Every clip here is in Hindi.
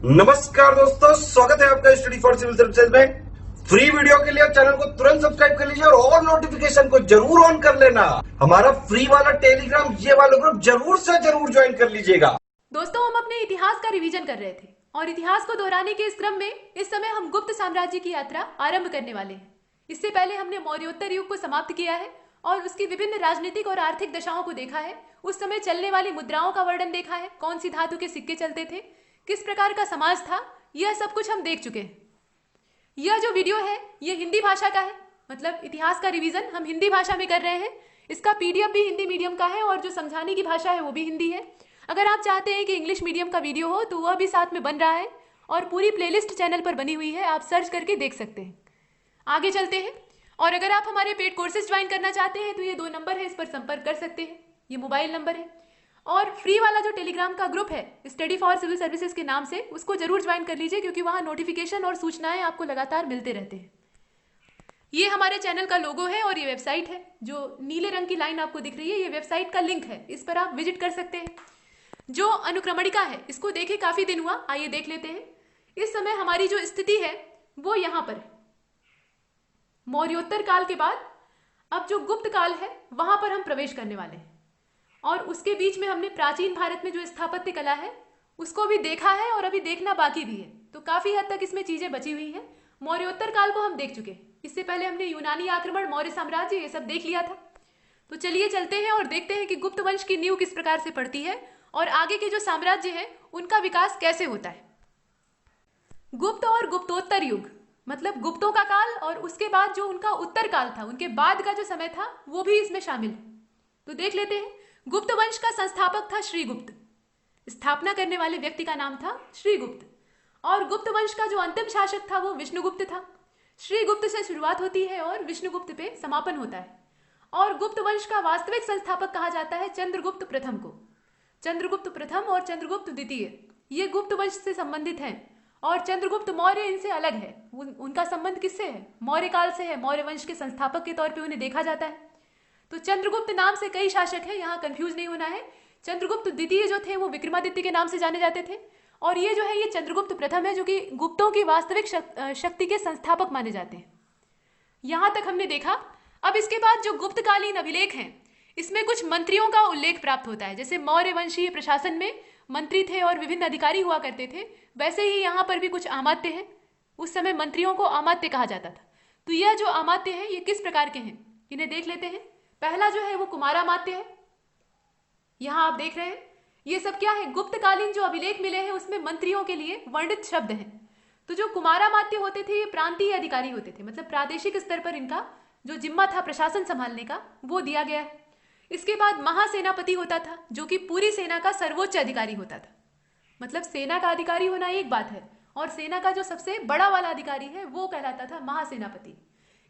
नमस्कार दोस्तों, स्वागत है आपका स्टडी फॉर सिविल सर्विसेज में। फ्री वीडियो के लिए चैनल को तुरंत सब्सक्राइब कर लीजिए और नोटिफिकेशन को जरूर ऑन कर लेना। हमारा फ्री वाला टेलीग्राम ये वाला ग्रुप जरूर से जरूर ज्वाइन कर लीजिएगा। दोस्तों, हम अपने इतिहास का रिवीजन कर रहे थे और इतिहास को दोहराने के इस क्रम में इस समय हम गुप्त साम्राज्य की यात्रा आरंभ करने वाले हैं। इससे पहले हमने मौर्योत्तर युग को समाप्त किया है और उसकी विभिन्न राजनीतिक और आर्थिक दशाओं को देखा है। उस समय चलने वाली मुद्राओं का वर्णन देखा है, कौन सी धातु के सिक्के चलते थे, किस प्रकार का समाज था, यह सब कुछ हम देख चुके हैं। यह जो वीडियो है यह हिंदी भाषा का है, मतलब इतिहास का रिवीजन हम हिंदी भाषा में कर रहे हैं। इसका पीडीएफ भी हिंदी मीडियम का है और जो समझाने की भाषा है वो भी हिंदी है। अगर आप चाहते हैं कि इंग्लिश मीडियम का वीडियो हो तो वह भी साथ में बन रहा है और पूरी प्लेलिस्ट चैनल पर बनी हुई है, आप सर्च करके देख सकते हैं। आगे चलते हैं। और अगर आप हमारे पेड कोर्सेज ज्वाइन करना चाहते हैं तो ये 2 नंबर है, इस पर संपर्क कर सकते हैं। ये मोबाइल नंबर है। और फ्री वाला जो टेलीग्राम का ग्रुप है स्टडी फॉर सिविल सर्विसेज के नाम से, उसको जरूर ज्वाइन कर लीजिए क्योंकि वहाँ नोटिफिकेशन और सूचनाएं आपको लगातार मिलते रहते हैं। ये हमारे चैनल का लोगो है और ये वेबसाइट है। जो नीले रंग की लाइन आपको दिख रही है ये वेबसाइट का लिंक है, इस पर आप विजिट कर सकते हैं। जो अनुक्रमणिका है इसको देखे काफी दिन हुआ, आइए देख लेते हैं। इस समय हमारी जो स्थिति है वो यहाँ पर है। मौर्योत्तर काल के बाद अब जो गुप्त काल है वहां पर हम प्रवेश करने वाले हैं और उसके बीच में हमने प्राचीन भारत में जो स्थापत्य कला है उसको भी देखा है और अभी देखना बाकी भी है, तो काफी हद तक इसमें चीजें बची हुई हैं। मौर्योत्तर काल को हम देख चुके हैं, इससे पहले हमने यूनानी आक्रमण, मौर्य साम्राज्य, ये सब देख लिया था। तो चलिए चलते हैं और देखते हैं कि गुप्त वंश की नींव किस प्रकार से पड़ती है और आगे के जो साम्राज्य है उनका विकास कैसे होता है। गुप्त और गुप्तोत्तर युग मतलब गुप्तों का काल और उसके बाद जो उनका उत्तर काल था, उनके बाद का जो समय था वो भी इसमें शामिल है। तो देख लेते हैं। गुप्त वंश का संस्थापक था श्रीगुप्त। स्थापना करने वाले व्यक्ति का नाम था श्रीगुप्त। और गुप्त वंश का जो अंतिम शासक था वो विष्णुगुप्त था। श्रीगुप्त से शुरुआत होती है और विष्णुगुप्त पे समापन होता है। और गुप्त वंश का वास्तविक संस्थापक कहा जाता है चंद्रगुप्त प्रथम को। चंद्रगुप्त प्रथम और चंद्रगुप्त द्वितीय ये गुप्त वंश से संबंधित हैं और चंद्रगुप्त मौर्य इनसे अलग है। उनका संबंध किससे है? मौर्य काल से है। मौर्य वंश के संस्थापक के तौर पे उन्हें देखा जाता है। तो चंद्रगुप्त नाम से कई शासक हैं, यहाँ कंफ्यूज नहीं होना है। चंद्रगुप्त द्वितीय जो थे वो विक्रमादित्य के नाम से जाने जाते थे और ये जो है ये चंद्रगुप्त प्रथम है जो कि गुप्तों की वास्तविक शक्ति के संस्थापक माने जाते हैं। यहां तक हमने देखा। अब इसके बाद जो गुप्तकालीन अभिलेख हैं इसमें कुछ मंत्रियों का उल्लेख प्राप्त होता है। जैसे मौर्य वंशीय प्रशासन में मंत्री थे और विभिन्न अधिकारी हुआ करते थे, वैसे ही यहाँ पर भी कुछ अमात्य हैं। उस समय मंत्रियों को अमात्य कहा जाता था। तो यह जो अमात्य हैं ये किस प्रकार के हैं इन्हें देख लेते हैं। पहला जो है वो कुमारामात्य है। यहाँ आप देख रहे हैं ये सब क्या है, गुप्तकालीन जो अभिलेख मिले हैं उसमें मंत्रियों के लिए वर्णित शब्द हैं। तो जो कुमारामात्य होते थे ये प्रांतीय अधिकारी होते थे, मतलब प्रादेशिक स्तर पर इनका जो जिम्मा था प्रशासन संभालने का वो दिया गया है। इसके बाद महासेनापति होता था जो कि पूरी सेना का सर्वोच्च अधिकारी होता था। मतलब सेना का अधिकारी होना एक बात है और सेना का जो सबसे बड़ा वाला अधिकारी है वो कहलाता था महासेनापति।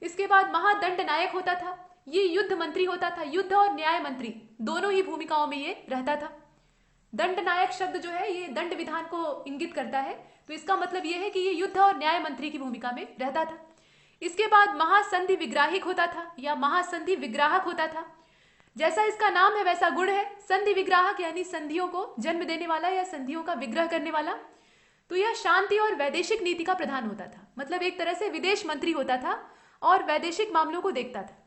इसके बाद महादंड नायक होता था, ये युद्ध मंत्री होता था। युद्ध और न्याय मंत्री दोनों ही भूमिकाओं में ये रहता था। दंड नायक शब्द जो है ये दंड विधान को इंगित करता है, तो इसका मतलब ये है कि ये युद्ध और न्याय मंत्री की भूमिका में रहता था। इसके बाद महासंधि विग्राहिक होता था या महासंधि विग्राहक होता था। जैसा इसका नाम है वैसा गुण है, संधि विग्राहक यानी संधियों को जन्म देने वाला या संधियों का विग्रह करने वाला। तो यह शांति और वैदेशिक नीति का प्रधान होता था, मतलब एक तरह से विदेश मंत्री होता था और वैदेशिक मामलों को देखता था।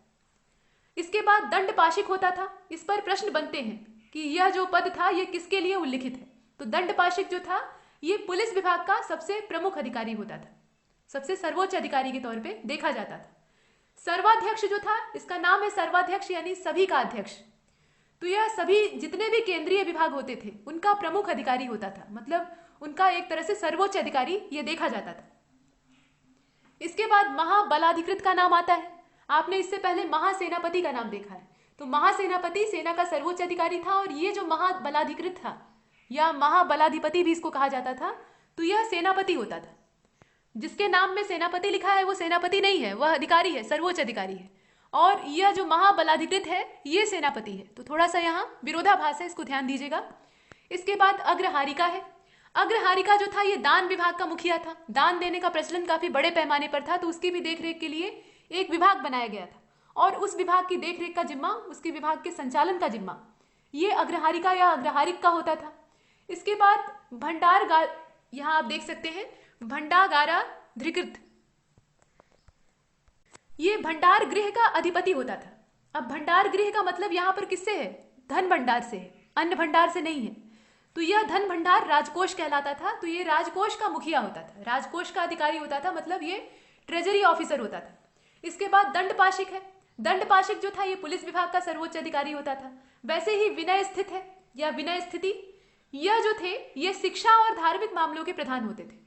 इसके बाद दंड पाशिक होता था। इस पर प्रश्न बनते हैं कि यह जो पद था यह किसके लिए उल्लिखित है। तो दंड पाशिक जो था ये पुलिस विभाग का सबसे प्रमुख अधिकारी होता था, सबसे सर्वोच्च अधिकारी के तौर पे देखा जाता था। सर्वाध्यक्ष जो था इसका नाम है सर्वाध्यक्ष यानी सभी का अध्यक्ष। तो यह सभी जितने भी केंद्रीय विभाग होते थे उनका प्रमुख अधिकारी होता था, मतलब उनका एक तरह से सर्वोच्च अधिकारी ये देखा जाता था। इसके बाद महाबलाधिकृत का नाम आता है। आपने इससे पहले महासेनापति का नाम देखा है। तो महासेनापति सेना का सर्वोच्च अधिकारी था और ये जो महाबलाधिकृत था या महाबलाधिपति भी इसको कहा जाता था, तो यह सेनापति होता था। जिसके नाम में सेनापति लिखा है वो सेनापति नहीं है, वह अधिकारी है, सर्वोच्च अधिकारी है। और यह जो महाबलाधिकृत है ये सेनापति है। तो थोड़ा सा यहाँ विरोधाभास है, इसको ध्यान दीजिएगा। इसके बाद अग्रहारिका है। अग्रहारिका जो था ये दान विभाग का मुखिया था। दान देने का प्रचलन काफी बड़े पैमाने पर था, तो उसकी भी देखरेख के लिए एक विभाग बनाया गया था और उस विभाग की देखरेख का जिम्मा, उसके विभाग के संचालन का जिम्मा ये अग्रहारिका या अग्रहारिक का होता था। इसके बाद यहाँ आप देख सकते हैं भंडागारा धृकृत, ये भंडार गृह का अधिपति होता था। अब भंडार गृह का मतलब यहाँ पर किससे है? धन भंडार से है, अन्न भंडार से नहीं है। तो यह धन भंडार राजकोष कहलाता था। तो ये राजकोष का मुखिया होता था, राजकोष का अधिकारी होता था, मतलब ये ट्रेजरी ऑफिसर होता था। इसके बाद दंडपाशिक है। दंडपाशिक जो था ये पुलिस विभाग का सर्वोच्च अधिकारी होता था। वैसे ही विनय स्थित है या विनय स्थिति, यह जो थे ये शिक्षा और धार्मिक मामलों के प्रधान होते थे।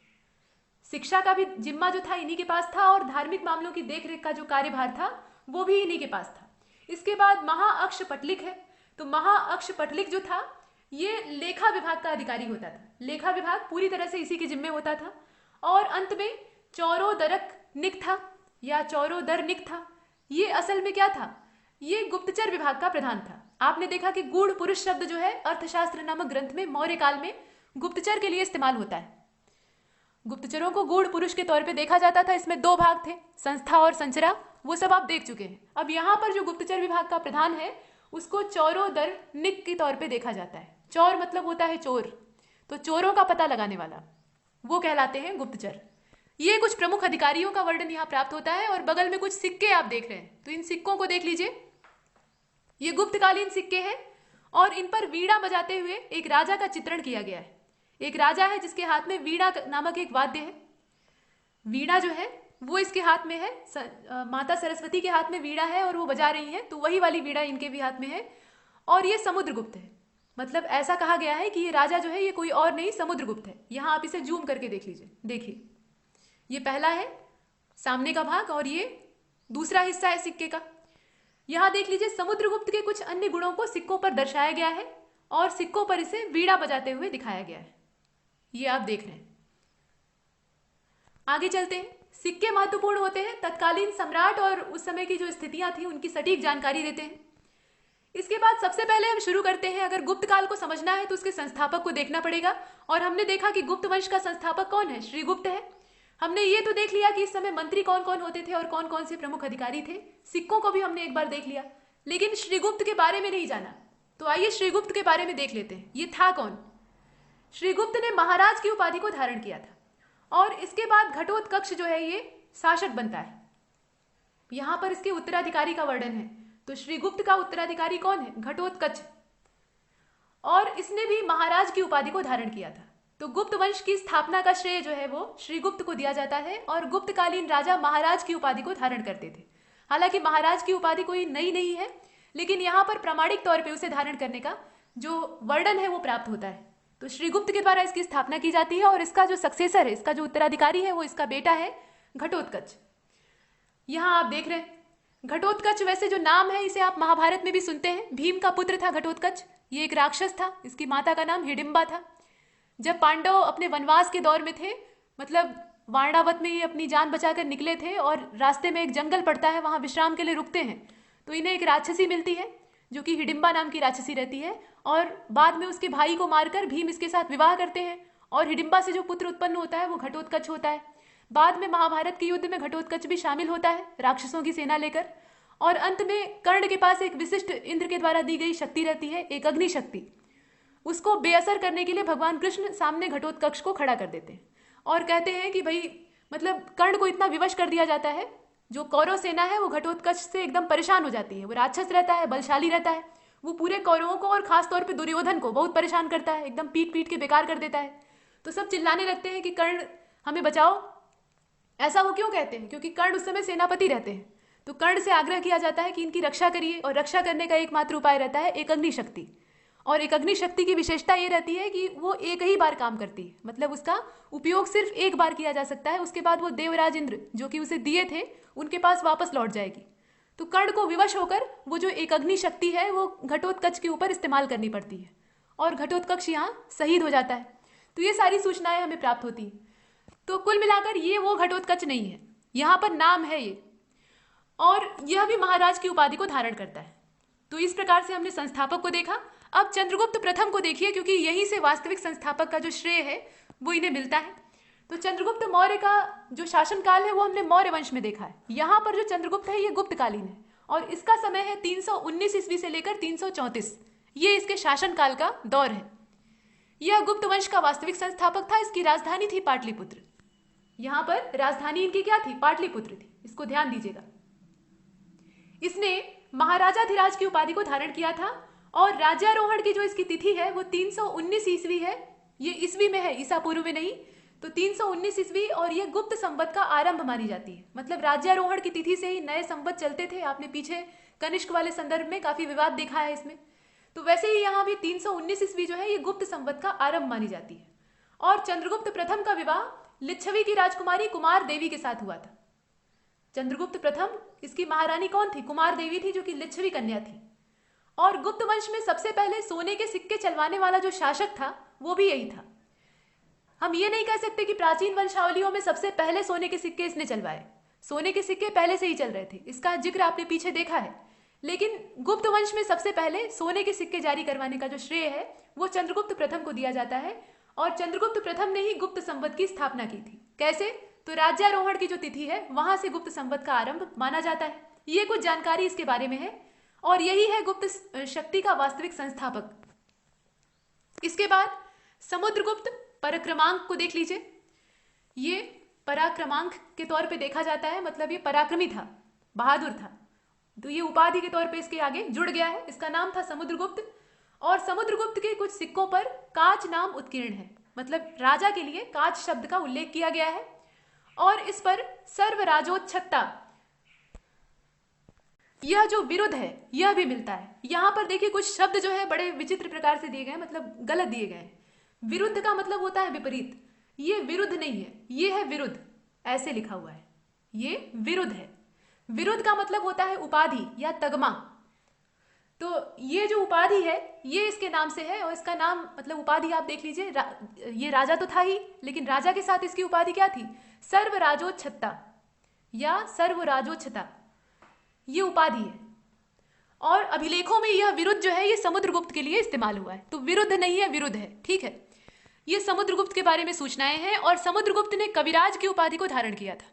शिक्षा का भी जिम्मा जो था इन्हीं के पास था और धार्मिक मामलों की देखरेख का जो कार्यभार था वो भी इन्हीं के पास था। इसके बाद महाअक्ष पटलिक है। तो महाअक्ष पटलिक जो था ये लेखा विभाग का अधिकारी होता था। लेखा विभाग पूरी तरह से इसी के जिम्मे होता था। और अंत में चौरोदरक निक था या चौरोदर निक था। ये असल में क्या था? ये गुप्तचर विभाग का प्रधान था। आपने देखा कि गूढ़ पुरुष शब्द जो है अर्थशास्त्र नामक ग्रंथ में मौर्य काल में गुप्तचर के लिए इस्तेमाल होता है। गुप्तचरों को गूढ़ पुरुष के तौर पे देखा जाता था। इसमें दो भाग थे, संस्था और संचरा, वो सब आप देख चुके हैं। अब यहाँ पर जो गुप्तचर विभाग का प्रधान है उसको चौरोदर निक के तौर पे देखा जाता है। चौर मतलब होता है चोर, तो चोरों का पता लगाने वाला, वो कहलाते हैं गुप्तचर। ये कुछ प्रमुख अधिकारियों का वर्णन यहाँ प्राप्त होता है। और बगल में कुछ सिक्के आप देख रहे हैं, तो इन सिक्कों को देख लीजिए। ये गुप्तकालीन सिक्के हैं और इन पर वीणा बजाते हुए एक राजा का चित्रण किया गया है। एक राजा है जिसके हाथ में वीणा नामक एक वाद्य है। वीणा जो है वो इसके हाथ में है, माता सरस्वती के हाथ में वीणा है और वो बजा रही हैं, तो वही वाली वीणा इनके भी हाथ में है। और ये समुद्रगुप्त है, मतलब ऐसा कहा गया है कि ये राजा जो है ये कोई और नहीं समुद्रगुप्त है। यहाँ आप इसे जूम करके देख लीजिए। देखिए ये पहला है सामने का भाग और ये दूसरा हिस्सा है सिक्के का। यहाँ देख लीजिए समुद्रगुप्त के कुछ अन्य गुणों को सिक्कों पर दर्शाया गया है और सिक्कों पर इसे वीणा बजाते हुए दिखाया गया है। ये आप देख रहे हैं। आगे चलते हैं। सिक्के महत्वपूर्ण होते हैं, तत्कालीन सम्राट और उस समय की जो स्थितियां थी उनकी सटीक जानकारी देते हैं। इसके बाद सबसे पहले हम शुरू करते हैं, अगर गुप्त काल को समझना है तो उसके संस्थापक को देखना पड़ेगा। और हमने देखा कि गुप्त वंश का संस्थापक कौन है? श्रीगुप्त है। हमने ये तो देख लिया कि इस समय मंत्री कौन कौन होते थे और कौन कौन से प्रमुख अधिकारी थे। सिक्कों को भी हमने एक बार देख लिया, लेकिन श्रीगुप्त के बारे में नहीं जाना। तो आइए श्रीगुप्त के बारे में देख लेते हैं। ये था कौन? श्रीगुप्त ने महाराज की उपाधि को धारण किया था और इसके बाद घटोत्कच जो है ये शासक बनता है। यहां पर इसके उत्तराधिकारी का वर्णन है। तो श्रीगुप्त का उत्तराधिकारी कौन है? घटोत्कच। और इसने भी महाराज की उपाधि को धारण किया था। तो गुप्त वंश की स्थापना का श्रेय जो है वो श्रीगुप्त को दिया जाता है और गुप्तकालीन राजा महाराज की उपाधि को धारण करते थे। हालांकि महाराज की उपाधि कोई नई नहीं है, लेकिन यहाँ पर प्रामाणिक तौर पे उसे धारण करने का जो वर्णन है वो प्राप्त होता है। तो श्रीगुप्त के द्वारा इसकी स्थापना की जाती है और इसका जो सक्सेसर है, इसका जो उत्तराधिकारी है वो इसका बेटा है घटोत्कच। यहाँ आप देख रहे हैं घटोत्कच। वैसे जो नाम है इसे आप महाभारत में भी सुनते हैं। भीम का पुत्र था घटोत्कच। ये एक राक्षस था, इसकी माता का नाम हिडिंबा था। जब पांडव अपने वनवास के दौर में थे, मतलब वारणावत में ये अपनी जान बचाकर निकले थे और रास्ते में एक जंगल पड़ता है, वहां विश्राम के लिए रुकते हैं, तो इन्हें एक राक्षसी मिलती है जो कि हिडिंबा नाम की राक्षसी रहती है। और बाद में उसके भाई को मारकर भीम इसके साथ विवाह करते हैं और हिडिंबा से जो पुत्र उत्पन्न होता है वो घटोत्कच होता है। बाद में महाभारत के युद्ध में घटोत्कच भी शामिल होता है राक्षसों की सेना लेकर। और अंत में कर्ण के पास एक विशिष्ट इंद्र के द्वारा दी गई शक्ति रहती है, एक अग्नि शक्ति। उसको बेअसर करने के लिए भगवान कृष्ण सामने घटोत्कच को खड़ा कर देते हैं और कहते हैं कि भाई मतलब कर्ण को इतना विवश कर दिया जाता है, जो कौरव सेना है वो घटोत्कच से एकदम परेशान हो जाती है। वो राक्षस रहता है, बलशाली रहता है, वो पूरे कौरवों को और खासतौर पे दुर्योधन को बहुत परेशान करता है, एकदम पीट पीट के बेकार कर देता है। तो सब चिल्लाने लगते हैं कि कर्ण हमें बचाओ। ऐसा वो क्यों कहते हैं? क्योंकि कर्ण उस समय सेनापति रहते हैं। तो कर्ण से आग्रह किया जाता है कि इनकी रक्षा करिए और रक्षा करने का एकमात्र उपाय रहता है एक अग्नि शक्ति। और एक अग्नि शक्ति की विशेषता ये रहती है कि वो एक ही बार काम करती है, मतलब उसका उपयोग सिर्फ एक बार किया जा सकता है। उसके बाद वो देवराज इंद्र जो कि उसे दिए थे उनके पास वापस लौट जाएगी। तो कर्ण को विवश होकर वो जो एक अग्नि शक्ति है वो घटोत्कच के ऊपर इस्तेमाल करनी पड़ती है और घटोत्कच यहाँ शहीद हो जाता है। तो ये सारी सूचनाएं हमें प्राप्त होती हैं। तो कुल मिलाकर ये वो घटोत्कच नहीं है, यहाँ पर नाम है ये, और यह भी महाराज की उपाधि को धारण करता है। तो इस प्रकार से हमने संस्थापक को देखा। अब चंद्रगुप्त प्रथम को देखिए, क्योंकि यहीं से वास्तविक संस्थापक का जो श्रेय है वो इन्हें मिलता है। तो चंद्रगुप्त मौर्य का जो शासनकाल है वो हमने मौर्य वंश में देखा है। यहाँ पर जो चंद्रगुप्त है ये गुप्तकालीन है और इसका समय है 319 ईस्वी से लेकर 334। ये इसके शासनकाल का दौर है। यह गुप्त वंश का वास्तविक संस्थापक था। इसकी राजधानी थी पाटलिपुत्र। यहां पर राजधानी इनकी क्या थी? पाटलिपुत्र थी। इसको ध्यान दीजिएगा। इसने महाराजाधिराज की उपाधि को धारण किया था और राज्यारोहण की जो इसकी तिथि है वो 319 ईस्वी है। ये ईस्वी में है, ईसा पूर्व में नहीं। तो 319 ईस्वी और ये गुप्त संवत का आरंभ मानी जाती है। मतलब राज्यारोहण की तिथि से ही नए संवत चलते थे। आपने पीछे कनिष्क वाले संदर्भ में काफी विवाद देखा है इसमें। तो वैसे ही यहाँ भी 319 ईस्वी जो है ये गुप्त संवत का आरंभ मानी जाती है। और चंद्रगुप्त प्रथम का विवाह लिच्छवी की राजकुमारी कुमार देवी के साथ हुआ था। चंद्रगुप्त प्रथम, इसकी महारानी कौन थी? कुमार देवी थी, जो कि लिच्छवी कन्या थी। और गुप्त वंश में सबसे पहले सोने के सिक्के चलवाने वाला जो शासक था वो भी यही था। हम ये नहीं कह सकते कि प्राचीन वंशावलियों में सबसे पहले सोने के सिक्के इसने चलवाए। सोने के सिक्के पहले से ही चल रहे थे, इसका जिक्र आपने पीछे देखा है। लेकिन गुप्त वंश में सबसे पहले सोने के सिक्के जारी करवाने का जो श्रेय है वो चंद्रगुप्त प्रथम को दिया जाता है। और चंद्रगुप्त प्रथम ने ही गुप्त संवत की स्थापना की थी। कैसे? तो राज्यारोहण की जो तिथि है वहां से गुप्त संवत का आरंभ माना जाता है। ये कुछ जानकारी इसके बारे में है और यही है गुप्त शक्ति का वास्तविक संस्थापक। इसके बाद समुद्रगुप्त पराक्रमांक को देख लीजिए। ये पराक्रमांक के तौर पे देखा जाता है, मतलब ये पराक्रमी था, बहादुर था। तो ये उपाधि के तौर पे इसके आगे जुड़ गया है। इसका नाम था समुद्रगुप्त। और समुद्रगुप्त के कुछ सिक्कों पर काच नाम उत्कीर्ण है, मतलब राजा के लिए काच शब्द का उल्लेख किया गया है। और इस पर सर्वराजोच्छत्ता, यह जो विरुद्ध है यह भी मिलता है। यहां पर देखिए कुछ शब्द जो है बड़े विचित्र प्रकार से दिए गए, मतलब गलत दिए गए हैं। विरुद्ध का मतलब होता है विपरीत, ये विरुद्ध नहीं है, ये है विरुद्ध, ऐसे लिखा हुआ है, ये विरुद्ध है। विरुद्ध का मतलब होता है उपाधि या तगमा। तो ये जो उपाधि है ये इसके नाम से है और इसका नाम मतलब उपाधि आप देख लीजिए। ये राजा तो था ही, लेकिन राजा के साथ इसकी उपाधि क्या थी? सर्वराजोच्छत्ता या सर्वराजोच्छता, ये उपाधि है। और अभिलेखों में यह विरुद्ध जो है ये समुद्रगुप्त के लिए इस्तेमाल हुआ है। तो विरुद्ध नहीं है, विरुद्ध है, ठीक है। ये समुद्रगुप्त के बारे में सूचनाएं हैं। और समुद्रगुप्त ने कविराज की उपाधि को धारण किया था।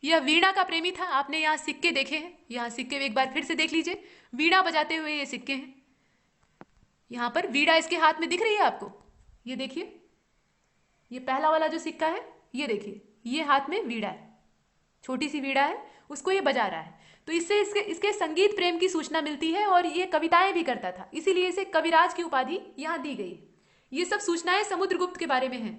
यह वीणा का प्रेमी था। आपने यहाँ सिक्के देखे हैं, यहाँ सिक्के एक बार फिर से देख लीजिए। वीणा बजाते हुए ये सिक्के हैं। यहाँ पर वीणा इसके हाथ में दिख रही है आपको, ये देखिए, ये पहला वाला जो सिक्का है ये देखिए, ये हाथ में वीणा है, छोटी सी वीणा है, उसको ये बजा रहा है। तो इससे इसके संगीत प्रेम की सूचना मिलती है और ये कविताएं भी करता था, इसीलिए इसे कविराज की उपाधि यहाँ दी गई है। ये सब सूचनाएं समुद्रगुप्त के बारे में हैं।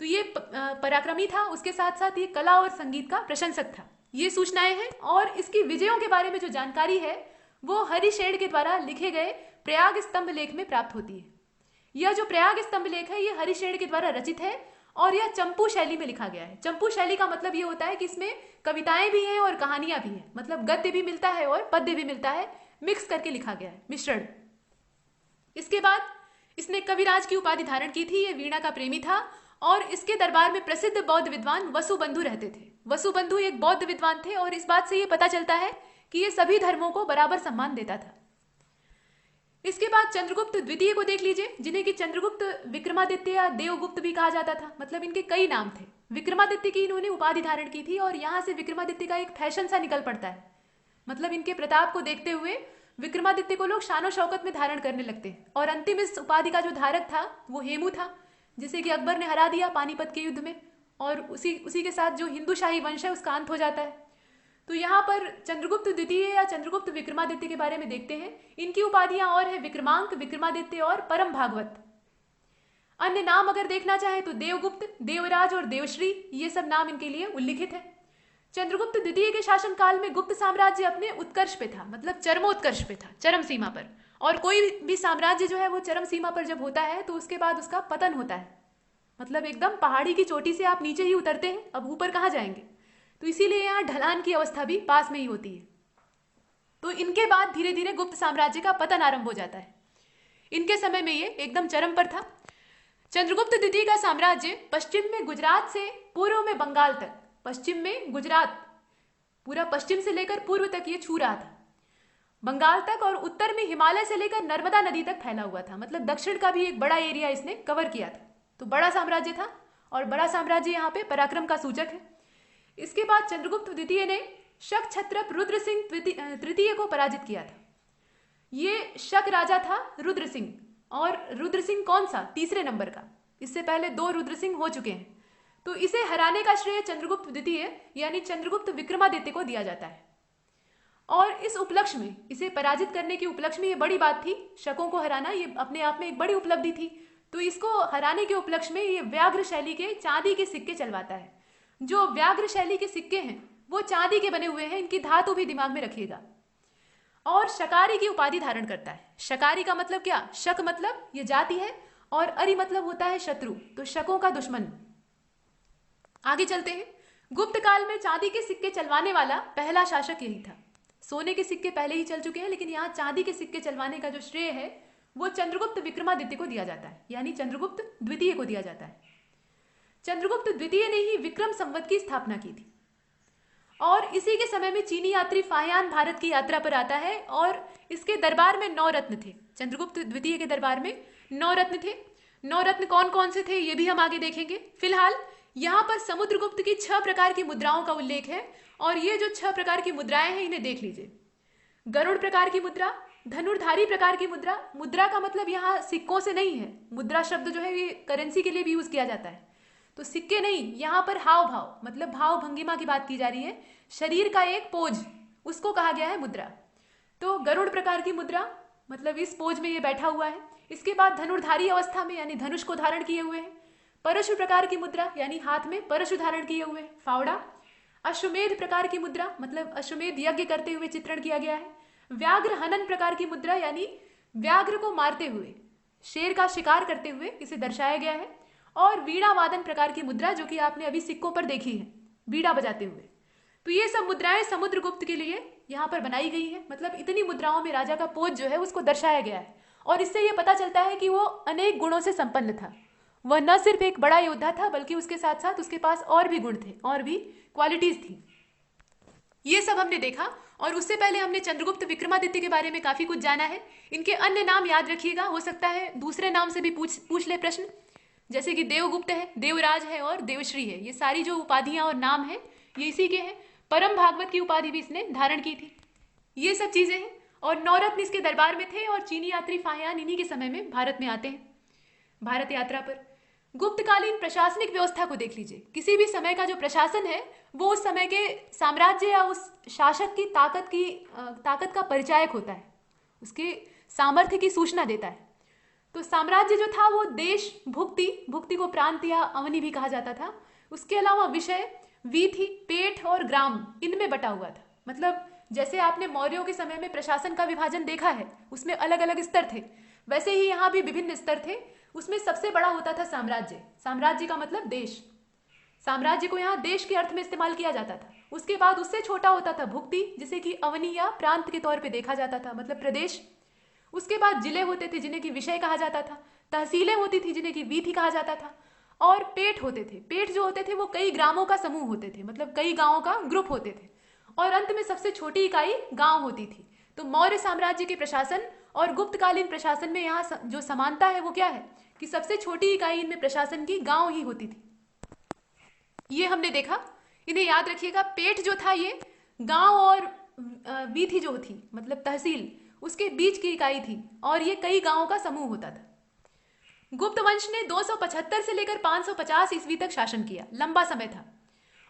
तो ये पराक्रमी था, उसके साथ साथ ये कला और संगीत का प्रशंसक था। ये सूचनाएं हैं। और इसकी विजयों के बारे में जो जानकारी है वो हरिशेन के द्वारा लिखे गए प्रयाग स्तंभ लेख में प्राप्त होती है। यह जो प्रयाग स्तंभ लेख है ये हरिशेन के द्वारा रचित है और यह चंपू शैली में लिखा गया है। चंपू शैली का मतलब ये होता है कि इसमें कविताएं भी हैं और कहानियां भी हैं, मतलब गद्य भी मिलता है और पद्य भी मिलता है, मिक्स करके लिखा गया है, मिश्रण। इसके बाद इसने कविराज की उपाधि धारण की थी। ये वीणा का प्रेमी था और इसके दरबार में प्रसिद्ध बौद्ध विद्वान वसुबंधु रहते थे। वसुबंधु एक बौद्ध विद्वान थे और इस बात से ये पता चलता है कि ये सभी धर्मों को बराबर सम्मान देता था। इसके बाद चंद्रगुप्त द्वितीय को देख लीजिए, जिन्हें कि चंद्रगुप्त विक्रमादित्य या देवगुप्त भी कहा जाता था, मतलब इनके कई नाम थे। विक्रमादित्य की इन्होंने उपाधि धारण की थी और यहाँ से विक्रमादित्य का एक फैशन सा निकल पड़ता है, मतलब इनके प्रताप को देखते हुए विक्रमादित्य को लोग शानो शौकत में धारण करने लगते हैं। और अंतिम इस उपाधि का जो धारक था वो हेमू था, जिसे कि अकबर ने हरा दिया पानीपत के युद्ध में, और उसी के साथ जो हिंदू शाही वंश है उसका अंत हो जाता है। तो यहाँ पर चंद्रगुप्त द्वितीय या चंद्रगुप्त विक्रमादित्य के बारे में देखते हैं। इनकी उपाधियां और है विक्रमांक, विक्रमादित्य और परम भागवत। अन्य नाम अगर देखना चाहे तो देवगुप्त, देवराज और देवश्री, ये सब नाम इनके लिए उल्लिखित है। चंद्रगुप्त द्वितीय के शासन काल में गुप्त साम्राज्य अपने उत्कर्ष पे था, मतलब चरमोत्कर्ष पे था, चरम सीमा पर। और कोई भी साम्राज्य जो है वो चरम सीमा पर जब होता है तो उसके बाद उसका पतन होता है, मतलब एकदम पहाड़ी की चोटी से आप नीचे ही उतरते हैं, अब ऊपर कहाँ जाएंगे। तो इसीलिए यहाँ ढलान की अवस्था भी पास में ही होती है। तो इनके बाद धीरे धीरे गुप्त साम्राज्य का पतन आरंभ हो जाता है। इनके समय में ये एकदम चरम पर था। चंद्रगुप्त द्वितीय का साम्राज्य पश्चिम में गुजरात से पूर्व में बंगाल तक, पश्चिम में गुजरात पूरा पश्चिम से लेकर पूर्व तक ये छू रहा था, बंगाल तक, और उत्तर में हिमालय से लेकर नर्मदा नदी तक फैला हुआ था, मतलब दक्षिण का भी एक बड़ा एरिया इसने कवर किया था। तो बड़ा साम्राज्य था और बड़ा साम्राज्य यहाँ पे पराक्रम का सूचक है। इसके बाद चंद्रगुप्त द्वितीय ने शक क्षत्रप रुद्र सिंह तृतीय को पराजित किया था। ये शक राजा था रुद्र सिंह और रुद्र सिंह कौन सा? तीसरे नंबर का। इससे पहले 2 रुद्र सिंह हो चुके हैं। तो इसे हराने का श्रेय चंद्रगुप्त द्वितीय यानी चंद्रगुप्त विक्रमादित्य को दिया जाता है। और इस उपलक्ष्य में, इसे पराजित करने के उपलक्ष्य में, ये बड़ी बात थी, शकों को हराना ये अपने आप में एक बड़ी उपलब्धि थी। तो इसको हराने के उपलक्ष्य में ये व्याघ्र शैली के चांदी के सिक्के चलवाता है। जो व्याघ्र शैली के सिक्के हैं वो चांदी के बने हुए हैं, इनकी धातु भी दिमाग में रखिएगा। और शकारी की उपाधि धारण करता है। शकारी का मतलब क्या? शक मतलब ये जाति है, और अरि मतलब होता है शत्रु, तो शकों का दुश्मन। आगे चलते हैं। गुप्त काल में चांदी के सिक्के चलवाने वाला पहला शासक यही था। सोने के सिक्के पहले ही चल चुके हैं, लेकिन यहाँ चांदी के सिक्के चलवाने का जो श्रेय है वो चंद्रगुप्त विक्रमादित्य को दिया जाता है, यानी चंद्रगुप्त द्वितीय को दिया जाता है। चंद्रगुप्त द्वितीय ने ही विक्रम संवत की स्थापना की थी। और इसी के समय में चीनी यात्री फाहियान भारत की यात्रा पर आता है, और इसके दरबार में 9 रत्न थे। चंद्रगुप्त द्वितीय के दरबार में 9 रत्न थे। 9 रत्न कौन कौन से थे ये भी हम आगे देखेंगे। फिलहाल यहाँ पर समुद्रगुप्त की 6 प्रकार की मुद्राओं का उल्लेख है, और ये जो 6 प्रकार की मुद्राएं हैं इन्हें देख लीजिए। गरुड़ प्रकार की मुद्रा, धनुर्धारी प्रकार की मुद्रा। मुद्रा का मतलब यहाँ सिक्कों से नहीं है, मुद्रा शब्द जो है ये करेंसी के लिए भी यूज किया जाता है, तो सिक्के नहीं, यहाँ पर हाव भाव मतलब भाव भंगिमा की बात की जा रही है। शरीर का एक पोज, उसको कहा गया है मुद्रा। तो गरुड़ प्रकार की मुद्रा मतलब इस पोज में ये बैठा हुआ है। इसके बाद धनुर्धारी अवस्था में यानी धनुष को धारण किए हुए है। परशु प्रकार की मुद्रा यानी हाथ में परशु धारण किए हुए, फावड़ा। अश्वमेध प्रकार की मुद्रा मतलब अश्वमेध यज्ञ करते हुए चित्रण किया गया है। व्याघ्र हनन प्रकार की मुद्रा यानी व्याघ्र को मारते हुए, शेर का शिकार करते हुए इसे दर्शाया गया है। और वीणा वादन प्रकार की मुद्रा, जो कि आपने अभी सिक्कों पर देखी है, बीड़ा बजाते हुए। तो ये सब मुद्राएं समुद्रगुप्त के लिए यहाँ पर बनाई गई है। मतलब इतनी मुद्राओं में राजा का पोज जो है उसको दर्शाया गया है, और इससे ये पता चलता है कि वो अनेक गुणों से संपन्न था। वह न सिर्फ एक बड़ा योद्धा था, बल्कि उसके साथ साथ उसके पास और भी गुण थे, और भी क्वालिटीज थी। ये सब हमने देखा, और उससे पहले हमने चंद्रगुप्त विक्रमादित्य के बारे में काफी कुछ जाना है। इनके अन्य नाम याद रखिएगा, हो सकता है दूसरे नाम से भी पूछ ले प्रश्न, जैसे कि देवगुप्त है, देवराज है और देवश्री है। ये सारी जो उपाधियां और नाम है ये इसी के हैं। परम भागवत की उपाधि भी इसने धारण की थी। ये सब चीजें हैं, और 9 रत्न इसके दरबार में थे, और चीनी यात्री फाहियान इन्हीं के समय में भारत में आते हैं, भारत यात्रा पर। गुप्तकालीन प्रशासनिक व्यवस्था को देख लीजिए। किसी भी समय का जो प्रशासन है वो उस समय के साम्राज्य या उस शासक की ताकत का परिचायक होता है, उसके सामर्थ्य की सूचना देता है। तो साम्राज्य जो था वो देश, भुक्ति को प्रांत या अवनी भी कहा जाता था। उसके अलावा विषय, वीथि, पेठ और ग्राम, इनमें बटा हुआ था। मतलब जैसे आपने मौर्यों के समय में प्रशासन का विभाजन देखा है, उसमें अलग अलग स्तर थे, वैसे ही यहाँ भी विभिन्न स्तर थे। उसमें सबसे बड़ा होता था साम्राज्य। साम्राज्य का मतलब देश। साम्राज्य को यहाँ देश के अर्थ में इस्तेमाल किया जाता था। उसके बाद उससे छोटा होता था भुक्ति, जिसे कि अवनी या प्रांत के तौर पे देखा जाता था, मतलब प्रदेश। उसके बाद जिले होते थे जिन्हें कि विषय कहा जाता था, तहसीलें होती थी जिन्हें कि वीथि कहा जाता था, और पेठ होते थे। पेठ जो होते थे वो कई ग्रामों का समूह होते थे, मतलब कई गांवों का ग्रुप होते थे, और अंत में सबसे छोटी इकाई गांव होती थी। तो मौर्य साम्राज्य के प्रशासन और गुप्तकालीन प्रशासन में यहाँ जो समानता है वो क्या है कि सबसे छोटी इकाई इनमें प्रशासन की गांव ही होती थी। ये हमने देखा, इन्हें याद रखिएगा। पेठ जो था ये गांव और वीथि जो थी मतलब तहसील, उसके बीच की इकाई थी, और ये कई गांवों का समूह होता था। गुप्त वंश ने 275 से लेकर 550 ईस्वी तक शासन किया, लंबा समय था।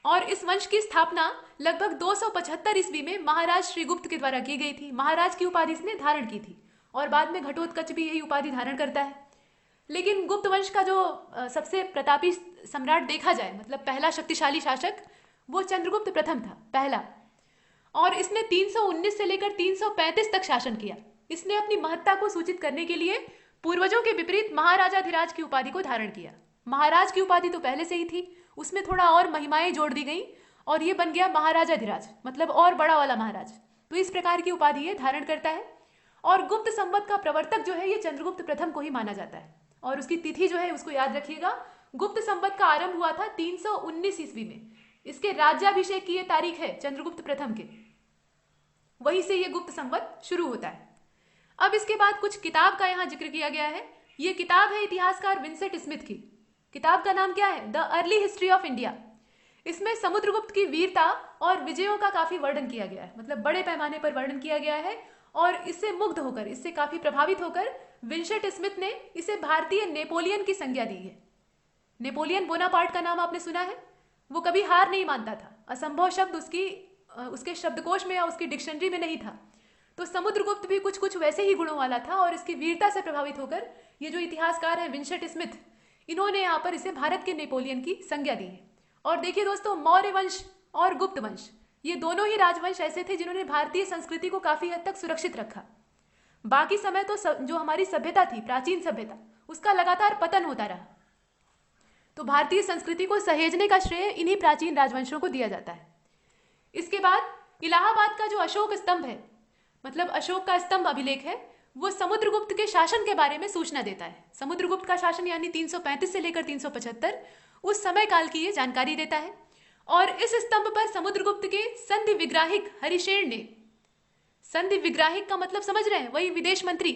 और इस वंश की स्थापना लगभग 275 ईस्वी में महाराज श्रीगुप्त के द्वारा की गई थी। महाराज की उपाधि इसने धारण की थी, और बाद में घटोत्कच भी यही उपाधि धारण करता है। लेकिन गुप्त वंश का जो सबसे प्रतापी सम्राट देखा जाए, मतलब पहला शक्तिशाली शासक, वो चंद्रगुप्त प्रथम था, पहला। और इसने 319 से लेकर 335 तक शासन किया। इसने अपनी महत्ता को सूचित करने के लिए पूर्वजों के विपरीत महाराजाधिराज की उपाधि को धारण किया। महाराज की उपाधि तो पहले से ही थी, उसमें थोड़ा और महिमाएं जोड़ दी गई, और ये बन गया महाराजाधिराज, मतलब और बड़ा वाला महाराज। तो इस प्रकार की उपाधि ये धारण करता है। और गुप्त संवत का प्रवर्तक जो है ये चंद्रगुप्त प्रथम को ही माना जाता है, और उसकी तिथि जो है उसको याद रखिएगा। गुप्त संवत का आरंभ हुआ था 319 ईस्वी में। इसके राज्याभिषेक की ये तारीख है चंद्रगुप्त प्रथम के, वहीं से ये गुप्त संवत शुरू होता है। अब इसके बाद कुछ किताब का यहाँ जिक्र किया गया है। ये किताब है इतिहासकार विंसेंट स्मिथ की। किताब का नाम क्या है? The early history of India. इसमें समुद्रगुप्त की वीरता और विजयों का काफी वर्णन किया गया है, मतलब बड़े पैमाने पर वर्णन किया गया है। और इससे मुग्ध होकर, इससे काफी प्रभावित होकर विंसेंट स्मिथ ने इसे भारतीय नेपोलियन की संज्ञा दी है। नेपोलियन बोनापार्ट का नाम आपने सुना है। वो कभी हार नहीं मानता था। असंभव शब्द उसके शब्दकोश में या उसकी डिक्शनरी में नहीं था। तो समुद्रगुप्त भी कुछ कुछ वैसे ही गुणों वाला था और इसकी वीरता से प्रभावित होकर ये जो इतिहासकार हैं विंसेंट स्मिथ, इन्होंने यहाँ पर इसे भारत के नेपोलियन की संज्ञा दी है। और देखिए दोस्तों, मौर्य वंश और गुप्त वंश ये दोनों ही राजवंश ऐसे थे जिन्होंने भारतीय संस्कृति को काफी हद तक सुरक्षित रखा। बाकी समय तो जो हमारी सभ्यता थी, प्राचीन सभ्यता, उसका लगातार पतन होता रहा। तो भारतीय संस्कृति को सहेजने का श्रेय इन्हीं प्राचीन राजवंशों को दिया जाता है। इसके बाद इलाहाबाद का जो अशोक स्तंभ है, मतलब अशोक का स्तंभ अभिलेख है, वो समुद्रगुप्त के शासन के बारे में सूचना देता है। समुद्रगुप्त का शासन यानी 335 से लेकर 375 उस समय काल की ये जानकारी देता है। और इस स्तंभ पर समुद्रगुप्त के संधि विग्राहिक हरिशेन ने, संधि विग्राहिक का मतलब समझ रहे हैं, वही विदेश मंत्री,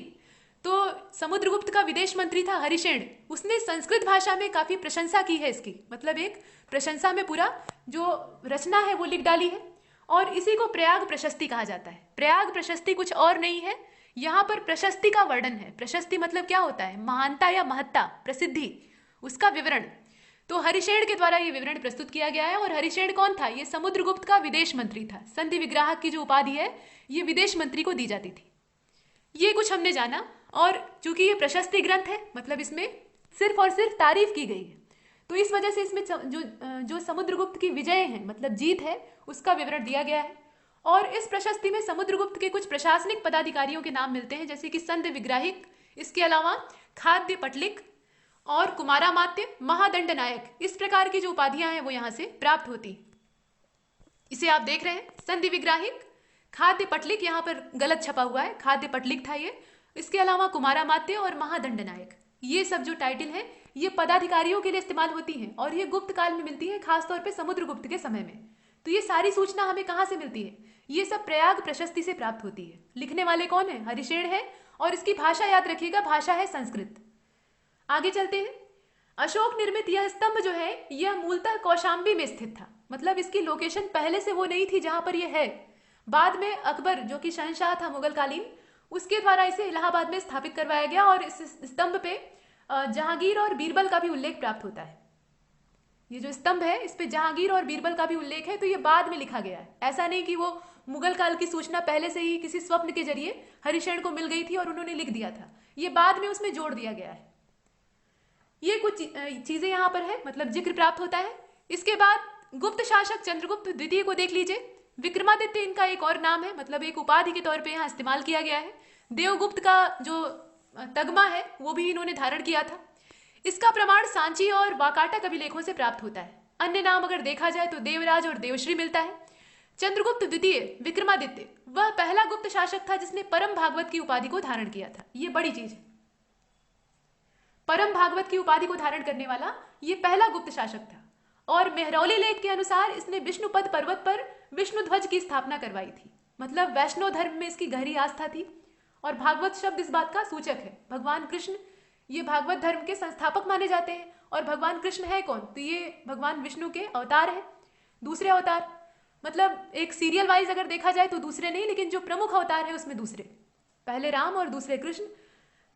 तो समुद्रगुप्त का विदेश मंत्री था हरिशेन। उसने संस्कृत भाषा में काफी प्रशंसा की है इसकी, मतलब एक प्रशंसा में पूरा जो रचना है वो लिख डाली है। और इसी को प्रयाग प्रशस्ति कहा जाता है। प्रयाग प्रशस्ति कुछ और नहीं है, यहाँ पर प्रशस्ति का वर्णन है। प्रशस्ति मतलब क्या होता है? महानता या महत्ता, प्रसिद्धि, उसका विवरण। तो हरिशेन के द्वारा ये विवरण प्रस्तुत किया गया है। और हरिशेन कौन था? ये समुद्रगुप्त का विदेश मंत्री था। संधि विग्राहक की जो उपाधि है ये विदेश मंत्री को दी जाती थी। ये कुछ हमने जाना। और चूंकि ये प्रशस्ति ग्रंथ है, मतलब इसमें सिर्फ और सिर्फ तारीफ की गई है, तो इस वजह से इसमें जो समुद्रगुप्त की विजय है, मतलब जीत है, उसका विवरण दिया गया है। और इस प्रशस्ति में समुद्रगुप्त के कुछ प्रशासनिक पदाधिकारियों के नाम मिलते हैं, जैसे कि संधि विग्राहिक, इसके अलावा खाद्य पटलिक और कुमारामात्य, महादंड नायक। इस प्रकार की जो उपाधियां हैं वो यहाँ से प्राप्त होती। इसे आप देख रहे हैं, संधि विग्राहिक, खाद्य पटलिक, यहाँ पर गलत छपा हुआ है, खाद्य पटलिक था ये। इसके अलावा कुमारामात्य और महादंड नायक, ये सब जो टाइटल है ये पदाधिकारियों के लिए इस्तेमाल होती हैं और ये गुप्त काल में मिलती है, खासतौर पे समुद्रगुप्त के समय में। तो ये सारी सूचना हमें कहाँ से मिलती है? ये सब प्रयाग प्रशस्ति से प्राप्त होती है। लिखने वाले कौन है? हरिशेन है। और इसकी भाषा याद रखिएगा, भाषा है संस्कृत। आगे चलते हैं। अशोक निर्मित यह स्तंभ जो है यह मूलतः कौशाम्बी में स्थित था, मतलब इसकी लोकेशन पहले से वो नहीं थी जहां पर यह है। बाद में अकबर, जो कि शहंशाह था मुगल कालीन, उसके द्वारा इसे इलाहाबाद में स्थापित करवाया गया। और इस स्तंभ पे जहांगीर और बीरबल का भी उल्लेख प्राप्त होता है। ये जो स्तंभ है इस पे जहांगीर और बीरबल का भी उल्लेख है। तो ये बाद में लिखा गया है, ऐसा नहीं कि वो मुगल काल की सूचना पहले से ही किसी स्वप्न के जरिए हरिशेन को मिल गई थी और उन्होंने लिख दिया था। ये बाद में उसमें जोड़ दिया गया है। ये कुछ चीजें यहाँ पर है, मतलब जिक्र प्राप्त होता है। इसके बाद गुप्त शासक चंद्रगुप्त द्वितीय को देख लीजिए। विक्रमादित्य इनका एक और नाम है, मतलब एक उपाधि के तौर पे यहाँ इस्तेमाल किया गया है। देवगुप्त का जो तगमा है वो भी इन्होंने धारण किया था। इसका प्रमाण सांची और वाकाटक अभिलेखों से प्राप्त होता है। अन्य नाम अगर देखा जाए तो देवराज और देवश्री मिलता है। चंद्रगुप्त द्वितीय विक्रमादित्य वह पहला गुप्त शासक था जिसने परम भागवत की उपाधि को धारण किया था। ये बड़ी चीज है, परम भागवत की उपाधि को धारण करने वाला ये पहला गुप्त शासक था। और मेहरौली लेख के अनुसार इसने विष्णुपद पर्वत पर विष्णु ध्वज की स्थापना करवाई थी, मतलब वैष्णव धर्म में इसकी गहरी आस्था थी। और भागवत शब्द इस बात का सूचक है। भगवान कृष्ण ये भागवत धर्म के संस्थापक माने जाते हैं। और भगवान कृष्ण है कौन? तो ये भगवान विष्णु के अवतार है, दूसरे अवतार। मतलब एक सीरियल वाइज अगर देखा जाए तो दूसरे नहीं, लेकिन जो प्रमुख अवतार है उसमें दूसरे, पहले राम और दूसरे कृष्ण।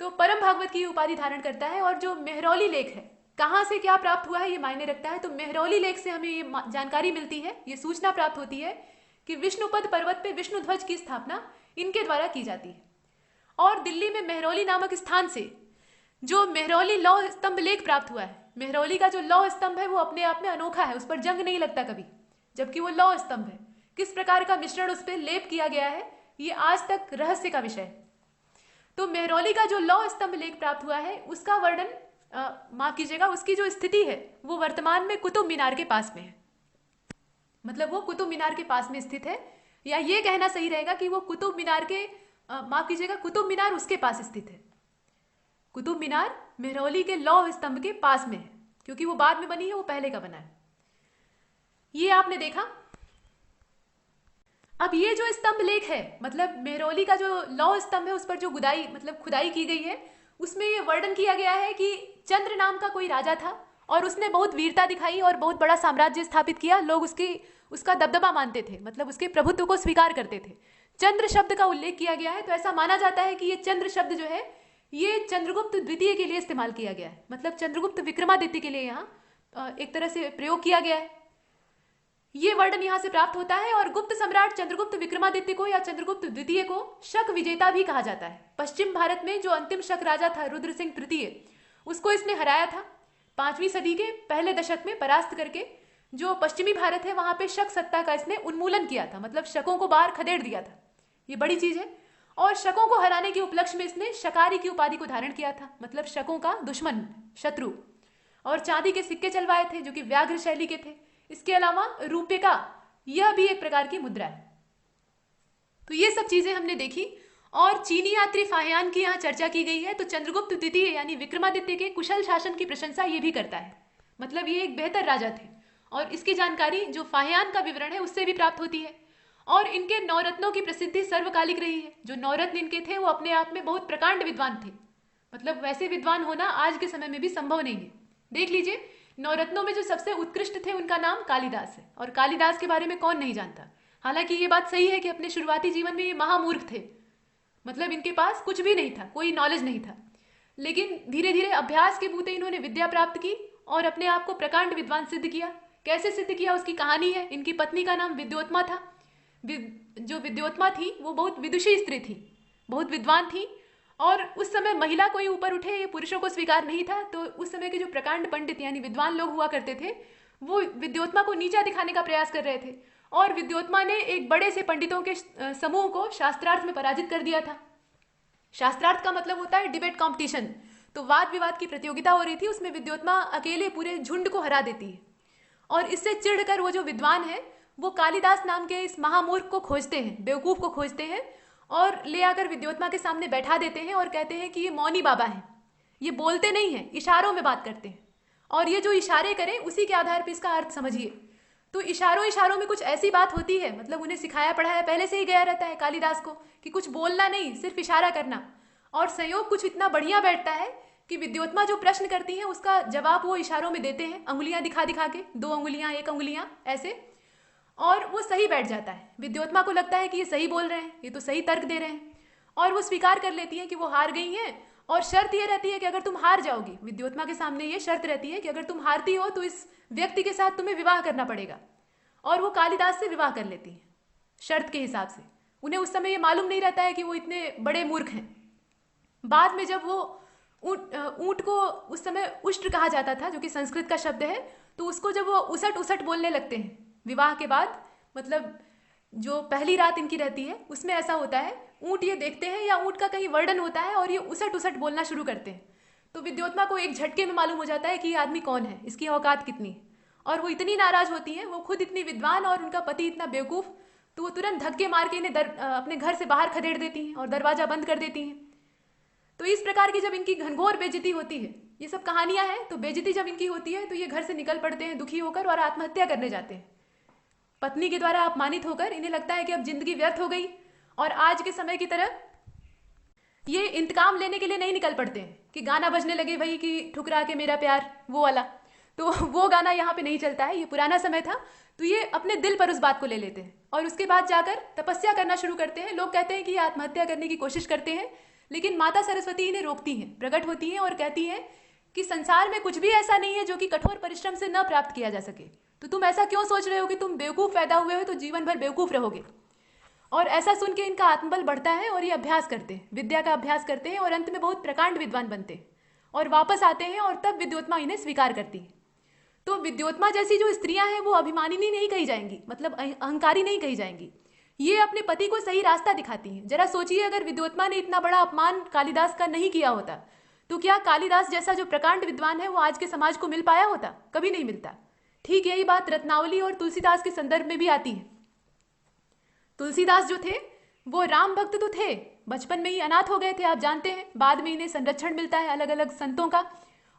तो परम भागवत की उपाधि धारण करता है। और जो मेहरौली लेख है, कहाँ से क्या प्राप्त हुआ है ये मायने रखता है। तो मेहरौली लेख से हमें ये जानकारी मिलती है, ये सूचना प्राप्त होती है कि विष्णुपद पर्वत पे विष्णु ध्वज की स्थापना इनके द्वारा की जाती है। और दिल्ली में मेहरौली नामक स्थान से जो मेहरौली लौह स्तंभ लेख प्राप्त हुआ है, मेहरौली का जो लौह स्तंभ है वो अपने आप में अनोखा है, उस पर जंग नहीं लगता कभी, जबकि वो लौह स्तंभ है। किस प्रकार का मिश्रण उस पर लेप किया गया है ये आज तक रहस्य का विषय है। तो मेहरौली का जो लौह स्तंभ लेख प्राप्त हुआ है उसका वर्णन, माफ कीजिएगा, उसकी जो स्थिति है वो वर्तमान में कुतुब मीनार के पास में है। मतलब वो कुतुब मीनार के पास में स्थित है, या ये कहना सही रहेगा कि वो कुतुब मीनार के, माफ कीजिएगा, कुतुब मीनार उसके पास स्थित है। कुतुब मीनार मेहरौली के लौह स्तंभ के पास में है, क्योंकि वो बाद में बनी है, वो पहले का बना है। ये आपने देखा। अब ये जो स्तंभ लेख है, मतलब मेहरौली का जो लौह स्तंभ है उस पर जो गुदाई मतलब खुदाई की गई है, उसमें ये वर्णन किया गया है कि चंद्र नाम का कोई राजा था और उसने बहुत वीरता दिखाई और बहुत बड़ा साम्राज्य स्थापित किया। लोग उसका दबदबा मानते थे, मतलब उसके प्रभुत्व को स्वीकार करते थे। चंद्र शब्द का उल्लेख किया गया है, तो ऐसा माना जाता है कि ये चंद्र शब्द जो है ये चंद्रगुप्त द्वितीय के लिए इस्तेमाल किया गया है, मतलब चंद्रगुप्त विक्रमादित्य के लिए यहाँ एक तरह से प्रयोग किया गया है। ये वर्णन यहाँ से प्राप्त होता है। और गुप्त सम्राट चंद्रगुप्त विक्रमादित्य को या चंद्रगुप्त द्वितीय को शक विजेता भी कहा जाता है। पश्चिम भारत में जो अंतिम शक राजा था रुद्र सिंह तृतीय, उसको इसने हराया था 5वीं सदी के पहले दशक में परास्त करके। जो पश्चिमी भारत है वहां पे शक सत्ता का इसने उन्मूलन किया था, मतलब शकों को बाहर खदेड़ दिया था। ये बड़ी चीज है। और शकों को हराने के उपलक्ष्य में इसने शकारी की उपाधि को धारण किया था, मतलब शकों का दुश्मन, शत्रु। और चांदी के सिक्के चलवाए थे जो कि व्याघ्र शैली के थे। इसके अलावा रुपये का यह भी एक प्रकार की मुद्रा है। तो ये सब चीजें हमने देखी। और चीनी यात्री फाहियान की यहाँ चर्चा की गई है। तो चंद्रगुप्त द्वितीय यानी विक्रमादित्य के कुशल शासन की प्रशंसा ये भी करता है, मतलब ये एक बेहतर राजा थे। और इसकी जानकारी जो फाहियान का विवरण है उससे भी प्राप्त होती है। और इनके नवरत्नों की प्रसिद्धि सर्वकालिक रही है। जो नवरत्न इनके थे वो अपने आप में बहुत प्रकांड विद्वान थे, मतलब वैसे विद्वान होना आज के समय में भी संभव नहीं है। देख लीजिए, नवरत्नों में जो सबसे उत्कृष्ट थे उनका नाम कालिदास है। और कालिदास के बारे में कौन नहीं जानता। हालांकि ये बात सही है कि अपने शुरुआती जीवन में ये महामूर्ख थे, मतलब इनके पास कुछ भी नहीं था, कोई नॉलेज नहीं था। लेकिन धीरे धीरे अभ्यास के बूते इन्होंने विद्या प्राप्त की और अपने आप को प्रकांड विद्वान सिद्ध किया। कैसे सिद्ध किया उसकी कहानी है। इनकी पत्नी का नाम विद्योत्मा था। जो विद्योत्मा थी वो बहुत विदुषी स्त्री थी, बहुत विद्वान थी। और उस समय महिला कोई ऊपर उठे ये पुरुषों को स्वीकार नहीं था। तो उस समय के जो प्रकांड पंडित यानी विद्वान लोग हुआ करते थे वो विद्योत्मा को नीचा दिखाने का प्रयास कर रहे थे। और विद्योत्मा ने एक बड़े से पंडितों के समूह को शास्त्रार्थ में पराजित कर दिया था। शास्त्रार्थ का मतलब होता है डिबेट कॉम्पिटिशन। तो वाद विवाद की प्रतियोगिता हो रही थी, उसमें विद्योत्मा अकेले पूरे झुंड को हरा देती है। और इससे चिढ़कर वो जो विद्वान है वो कालिदास नाम के इस महामूर्ख को खोजते हैं, बेवकूफ को खोजते हैं और ले आकर विद्योत्मा के सामने बैठा देते हैं और कहते हैं कि ये मौनी बाबा है, ये बोलते नहीं हैं, इशारों में बात करते हैं। और ये जो इशारे करें उसी के आधार पर इसका अर्थ समझिए। तो इशारों में कुछ ऐसी बात होती है, मतलब उन्हें सिखाया पढ़ाया पहले से ही गया रहता है कालिदास को कि कुछ बोलना नहीं, सिर्फ इशारा करना। और संयोग कुछ इतना बढ़िया बैठता है कि विद्योत्मा जो प्रश्न करती हैं उसका जवाब वो इशारों में देते हैं, अंगुलियां दिखा दिखा के, 2 अंगुलियां 1 अंगुलियां ऐसे। और वो सही बैठ जाता है। विद्योत्मा को लगता है कि ये सही बोल रहे हैं, ये तो सही तर्क दे रहे हैं। और वो स्वीकार कर लेती है कि वो हार गई हैं। और शर्त ये रहती है कि अगर तुम हार जाओगी, विद्योत्मा के सामने ये शर्त रहती है कि अगर तुम हारती हो तो इस व्यक्ति के साथ तुम्हें विवाह करना पड़ेगा। और वो कालिदास से विवाह कर लेती है शर्त के हिसाब से। उन्हें उस समय ये मालूम नहीं रहता है कि वो इतने बड़े मूर्ख हैं। बाद में जब वो ऊंट को उस समय उष्ट्र कहा जाता था, जो कि संस्कृत का शब्द है, तो उसको जब वो उसट उसट बोलने लगते हैं विवाह के बाद, मतलब जो पहली रात इनकी रहती है उसमें ऐसा होता है, ऊंट ये देखते हैं या ऊंट का कहीं वर्णन होता है और ये उसट उसट बोलना शुरू करते हैं। तो विद्योत्मा को एक झटके में मालूम हो जाता है कि ये आदमी कौन है, इसकी औकात कितनी है। और वो इतनी नाराज होती हैं, वो खुद इतनी विद्वान और उनका पति इतना बेवकूफ, तो वो तुरंत धक्के मार के इन्हें अपने घर से बाहर खदेड़ देती हैं और दरवाजा बंद कर देती हैं। तो इस प्रकार की जब इनकी घनघोर बेइज्जती होती है, ये सब कहानियां हैं, तो बेइज्जती जब इनकी होती है तो ये घर से निकल पड़ते हैं दुखी होकर और आत्महत्या करने जाते हैं। पत्नी के द्वारा अपमानित होकर इन्हें लगता है कि अब जिंदगी व्यर्थ हो गई। और आज के समय की तरह ये इंतकाम लेने के लिए नहीं निकल पड़ते हैं कि गाना बजने लगे भाई कि ठुकरा के मेरा प्यार, वो वाला। तो वो गाना यहाँ पे नहीं चलता है, ये पुराना समय था। तो ये अपने दिल पर उस बात को ले लेते हैं और उसके बाद जाकर तपस्या करना शुरू करते हैं। लोग कहते हैं कि ये आत्महत्या करने की कोशिश करते हैं, लेकिन माता सरस्वती इन्हें रोकती हैं, प्रकट होती हैं और कहती हैं कि संसार में कुछ भी ऐसा नहीं है जो कि कठोर परिश्रम से न प्राप्त किया जा सके। तो तुम ऐसा क्यों सोच रहे हो कि तुम बेवकूफ़ पैदा हुए हो तो जीवन भर बेवकूफ़ रहोगे। और ऐसा सुन के इनका आत्मबल बढ़ता है और ये अभ्यास करते हैं, विद्या का अभ्यास करते हैं और अंत में बहुत प्रकांड विद्वान बनते हैं और वापस आते हैं। और तब विद्योत्मा इन्हें स्वीकार करती है। तो विद्योत्मा जैसी जो स्त्रियां हैं वो अभिमानिनी नहीं कही जाएंगी, मतलब अहंकारी नहीं कही जाएंगी। ये अपने पति को सही रास्ता दिखाती हैं। जरा सोचिए, अगर विद्योत्मा ने इतना बड़ा अपमान कालिदास का नहीं किया होता तो क्या कालिदास जैसा जो प्रकांड विद्वान है वो आज के समाज को मिल पाया होता? कभी नहीं मिलता। ठीक यही बात रत्नावली और तुलसीदास के संदर्भ में भी आती है। तुलसीदास जो थे वो राम भक्त तो थे, बचपन में ही अनाथ हो गए थे, आप जानते हैं। बाद में इन्हें संरक्षण मिलता है अलग अलग संतों का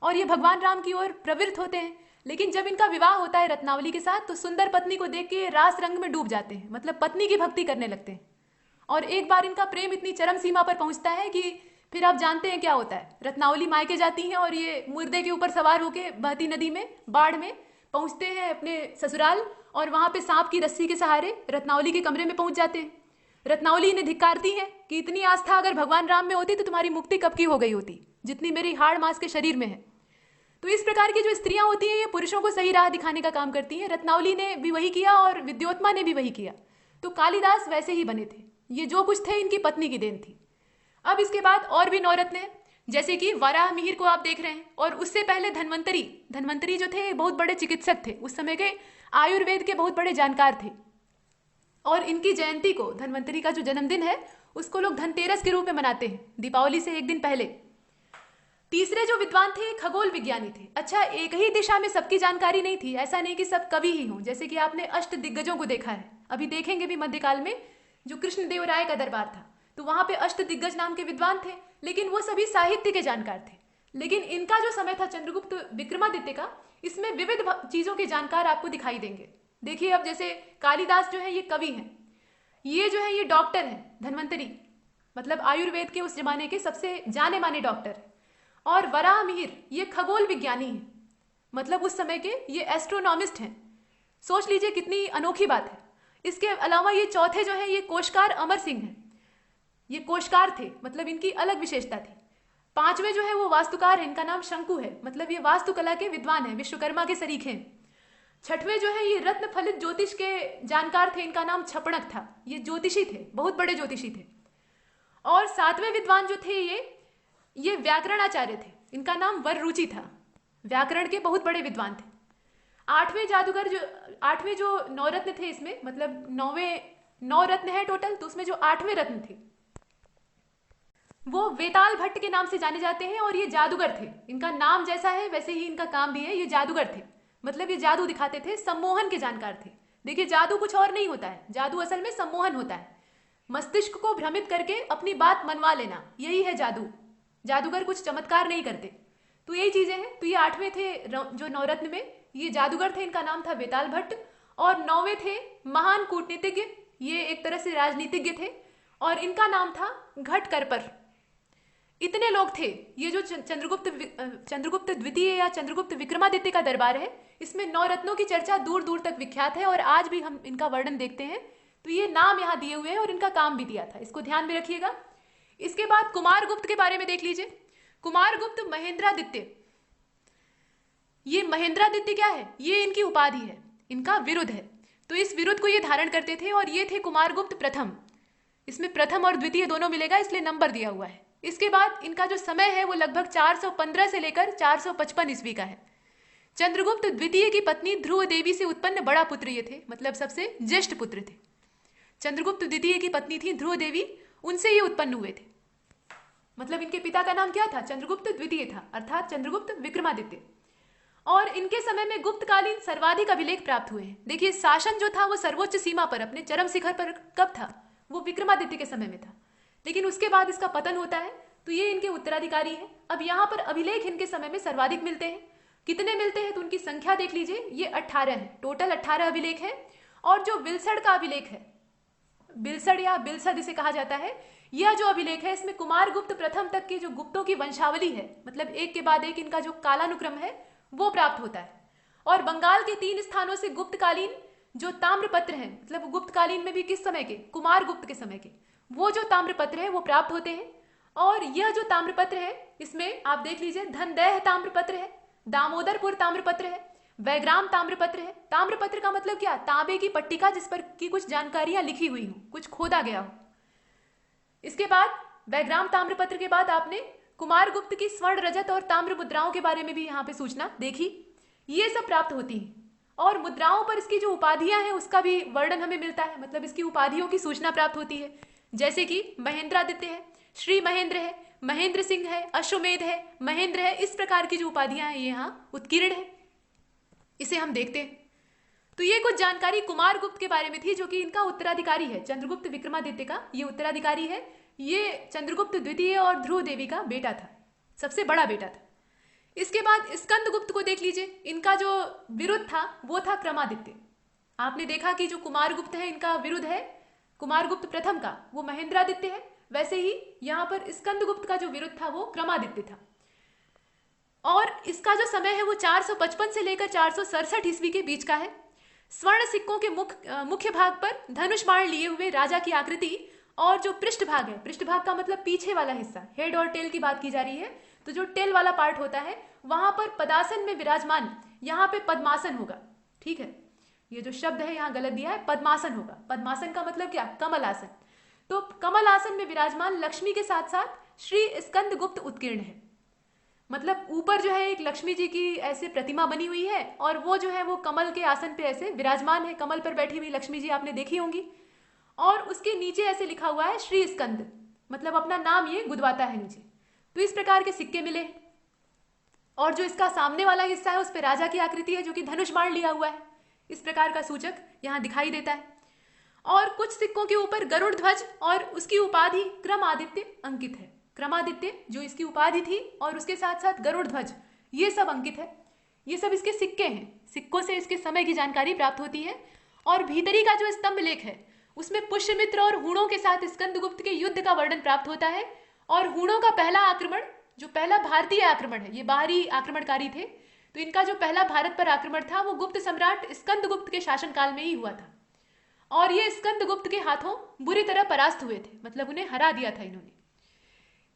और ये भगवान राम की ओर प्रवृत्त होते हैं। लेकिन जब इनका विवाह होता है रत्नावली के साथ तो सुंदर पत्नी को देख के रास रंग में डूब जाते हैं, मतलब पत्नी की भक्ति करने लगते हैं। और एक बार इनका प्रेम इतनी चरम सीमा पर पहुंचता है कि फिर आप जानते हैं क्या होता है। रत्नावली मायके जाती हैं और ये मुर्दे के ऊपर सवार होकर बहती नदी में, बाढ़ में पहुंचते हैं अपने ससुराल और वहां पे सांप की रस्सी के सहारे रत्नावली के कमरे में पहुंच जाते हैं। रत्नावली इन्हें धिक्कारती हैं कि इतनी आस्था अगर भगवान राम में होती तो तुम्हारी मुक्ति कब की हो गई होती, जितनी मेरी हाड़ मांस के शरीर में है। तो इस प्रकार की जो स्त्रियां होती हैं ये पुरुषों को सही राह दिखाने का काम करती हैं। रत्नावली ने भी वही किया और विद्योत्मा ने भी वही किया। तो कालिदास वैसे ही बने थे। ये जो कुछ थे इनकी पत्नी की देन थी। अब इसके बाद और भी नौरत्न हैं, जैसे कि वराह मिहिर को आप देख रहे हैं, और उससे पहले धन्वंतरी जो थे बहुत बड़े चिकित्सक थे, उस समय के आयुर्वेद के बहुत बड़े जानकार थे। और इनकी जयंती को, धन्वंतरी का जो जन्मदिन है उसको लोग धनतेरस के रूप में मनाते हैं, दीपावली से एक दिन पहले। तीसरे जो विद्वान थे खगोल विज्ञानी थे। अच्छा, एक ही दिशा में सबकी जानकारी नहीं थी, ऐसा नहीं कि सब कवि ही हों। जैसे कि आपने अष्ट दिग्गजों को देखा है, अभी देखेंगे भी मध्यकाल में जो कृष्णदेव राय का दरबार था तो वहां पे अष्ट दिग्गज नाम के विद्वान थे, लेकिन वो सभी साहित्य के जानकार थे। लेकिन इनका जो समय था चंद्रगुप्त विक्रमादित्य का, इसमें विविध चीजों के जानकार आपको दिखाई देंगे। देखिए, अब जैसे कालिदास जो है ये कवि हैं, ये जो है ये डॉक्टर हैं, धन्वंतरी मतलब आयुर्वेद के उस जमाने के सबसे जाने माने डॉक्टर। और वराह मिहिर ये खगोल विज्ञानी हैं, मतलब उस समय के ये एस्ट्रोनॉमिस्ट हैं। सोच लीजिए कितनी अनोखी बात है। इसके अलावा ये चौथे जो है ये कोशकार अमर सिंह हैं, ये कोशकार थे, मतलब इनकी अलग विशेषता थी। पांचवें जो है वो वास्तुकार है, इनका नाम शंकु है, मतलब ये वास्तुकला के विद्वान है, विश्वकर्मा के सरीखे हैं। छठवें जो है ये रत्न फलित ज्योतिष के जानकार थे, इनका नाम छपणक था, ये ज्योतिषी थे, बहुत बड़े ज्योतिषी थे। और सातवें विद्वान जो थे ये व्याकरणाचार्य थे, इनका नाम वररुचि था, व्याकरण के बहुत बड़े विद्वान थे। आठवें जो नौरत्न थे इसमें, मतलब नौ रत्न है टोटल, तो उसमें जो आठवें रत्न थे वो वेताल भट्ट के नाम से जाने जाते हैं, और ये जादूगर थे। इनका नाम जैसा है वैसे ही इनका काम भी है, ये जादूगर थे, मतलब ये जादू दिखाते थे, सम्मोहन के जानकार थे। देखिए, जादू कुछ और नहीं होता है, जादू असल में सम्मोहन होता है, मस्तिष्क को भ्रमित करके अपनी बात मनवा लेना, यही है जादू। जादूगर कुछ चमत्कार नहीं करते। तो यही चीजें हैं। तो ये आठवें थे जो नवरत्न में, ये जादूगर थे, इनका नाम था वेताल भट्ट। और नौवें थे महान कूटनीतिज्ञ, ये एक तरह से राजनीतिज्ञ थे, और इनका नाम था घटकरपर। इतने लोग थे। ये जो चंद्रगुप्त द्वितीय या चंद्रगुप्त विक्रमादित्य का दरबार है, इसमें 9 रत्नों की चर्चा दूर दूर तक विख्यात है, और आज भी हम इनका वर्णन देखते हैं। तो ये नाम यहाँ दिए हुए हैं और इनका काम भी दिया था, इसको ध्यान में रखिएगा। इसके बाद कुमारगुप्त के बारे में देख लीजिए। कुमारगुप्त महेंद्रादित्य, ये महेंद्रादित्य क्या है? ये इनकी उपाधि है, इनका विरुद्ध है। तो इस विरुद्ध को ये धारण करते थे, और ये थे कुमारगुप्त प्रथम। इसमें प्रथम और द्वितीय दोनों मिलेगा, इसलिए नंबर दिया हुआ है। इसके बाद इनका जो समय है वो लगभग 415 से लेकर 455 ईस्वी का है। चंद्रगुप्त द्वितीय की पत्नी ध्रुव देवी से उत्पन्न बड़ा पुत्र ये थे, मतलब सबसे ज्येष्ठ पुत्र थे। चंद्रगुप्त द्वितीय की पत्नी थी ध्रुव देवी, उनसे ये उत्पन्न हुए थे। मतलब इनके पिता का नाम क्या था? चंद्रगुप्त द्वितीय था, अर्थात चंद्रगुप्त विक्रमादित्य। और इनके समय में गुप्तकालीन सर्वाधिक अभिलेख प्राप्त हुए हैं। देखिए, शासन जो था वो सर्वोच्च सीमा पर, अपने चरम शिखर पर कब था? वो विक्रमादित्य के समय में था, लेकिन उसके बाद इसका पतन होता है। तो ये इनके उत्तराधिकारी हैं। अब यहाँ पर अभिलेख इनके समय में सर्वाधिक मिलते हैं। कितने मिलते हैं? तो उनकी संख्या देख लीजिए, ये 18 है, टोटल 18 अभिलेख है। और जो बिलसड़ का अभिलेख है, बिलसड़ या बिलसद इसे कहा जाता है, यह जो अभिलेख है इसमें कुमारगुप्त प्रथम तक की जो गुप्तों की वंशावली है, मतलब एक के बाद एक इनका जो कालानुक्रम है वो प्राप्त होता है। और बंगाल के 3 स्थानों से गुप्तकालीन जो ताम्रपत्र हैं, मतलब गुप्तकालीन में भी किस समय के? कुमारगुप्त के समय के, वो जो ताम्रपत्र है वो प्राप्त होते हैं। और यह जो ताम्रपत्र है इसमें आप देख लीजिए, धनदेह ताम्रपत्र है, दामोदरपुर ताम्रपत्र है, वैग्राम ताम्रपत्र है। ताम्रपत्र का मतलब क्या? तांबे की पट्टिका जिस पर की कुछ जानकारियां लिखी हुई हो, कुछ खोदा गया हो। इसके बाद वैग्राम ताम्रपत्र के बाद आपने कुमारगुप्त की स्वर्ण, रजत और ताम्र मुद्राओं के बारे में भी यहाँ पे सूचना देखी। ये सब प्राप्त होती है। और मुद्राओं पर इसकी जो उपाधियां हैं उसका भी वर्णन हमें मिलता है, मतलब इसकी उपाधियों की सूचना प्राप्त होती है। जैसे कि महेंद्रादित्य है, श्री महेंद्र है, महेंद्र सिंह है, अश्वमेध है, महेंद्र है, इस प्रकार की जो उपाधियां हैं ये यहाँ उत्कीर्ण है, इसे हम देखते हैं। तो ये कुछ जानकारी कुमारगुप्त के बारे में थी, जो कि इनका उत्तराधिकारी है। चंद्रगुप्त विक्रमादित्य का ये उत्तराधिकारी है। ये चंद्रगुप्त द्वितीय और ध्रुव देवी का बेटा था, सबसे बड़ा बेटा था। इसके बाद स्कंदगुप्त को देख लीजिए। इनका जो विरुद्ध था वो था क्रमादित्य। आपने देखा कि जो कुमारगुप्त है इनका विरुद्ध है कुमारगुप्त प्रथम का, वो महेंद्रादित्य है। वैसे ही यहाँ पर स्कंदगुप्त का जो विरुद्ध था वो क्रमादित्य था। और इसका जो समय है वो 455 से लेकर 467 ईस्वी के बीच का है। स्वर्ण सिक्कों के मुख्य भाग पर धनुष बाण लिए हुए राजा की आकृति और जो पृष्ठभाग है, पृष्ठभाग का मतलब पीछे वाला हिस्सा, हेड और टेल की बात की जा रही है, तो जो टेल वाला पार्ट होता है वहां पर पदासन में विराजमान, यहाँ पे पद्मासन होगा। ठीक है, ये जो शब्द है यहाँ गलत दिया है, पद्मासन होगा। पद्मासन का मतलब क्या? कमल आसन। तो कमल आसन में विराजमान लक्ष्मी के साथ साथ श्री स्कंद गुप्त उत्कीर्ण है। मतलब ऊपर जो है एक लक्ष्मी जी की ऐसे प्रतिमा बनी हुई है और वो जो है वो कमल के आसन पे ऐसे विराजमान है। कमल पर बैठी हुई लक्ष्मी जी आपने देखी होंगी। और उसके नीचे ऐसे लिखा हुआ है श्री स्कंद, मतलब अपना नाम ये गुदवाता है नीचे। तो इस प्रकार के सिक्के मिले। और जो इसका सामने वाला हिस्सा है उस पर राजा की आकृति है जो कि धनुष बाण लिया हुआ है। इस प्रकार का सूचक यहाँ दिखाई देता है। और कुछ सिक्कों के ऊपर गरुड़ ध्वज और उसकी उपाधि क्रमादित्य अंकित है। क्रमादित्य जो इसकी उपाधि थी और उसके साथ साथ गरुड़ ध्वज, ये सब अंकित है। ये सब इसके सिक्के हैं। सिक्कों से इसके समय की जानकारी प्राप्त होती है। और भीतरी का जो स्तंभ लेख है उसमें पुष्यमित्र और हूणों के साथ स्कंदगुप्त के युद्ध का वर्णन प्राप्त होता है। और हूणों का पहला आक्रमण, जो पहला भारतीय आक्रमण है, ये बाहरी आक्रमणकारी थे, तो इनका जो पहला भारत पर आक्रमण था वो गुप्त सम्राट स्कंदगुप्त के शासनकाल में ही हुआ था। और ये स्कंदगुप्त के हाथों बुरी तरह परास्त हुए थे, मतलब उन्हें हरा दिया था इन्होंने।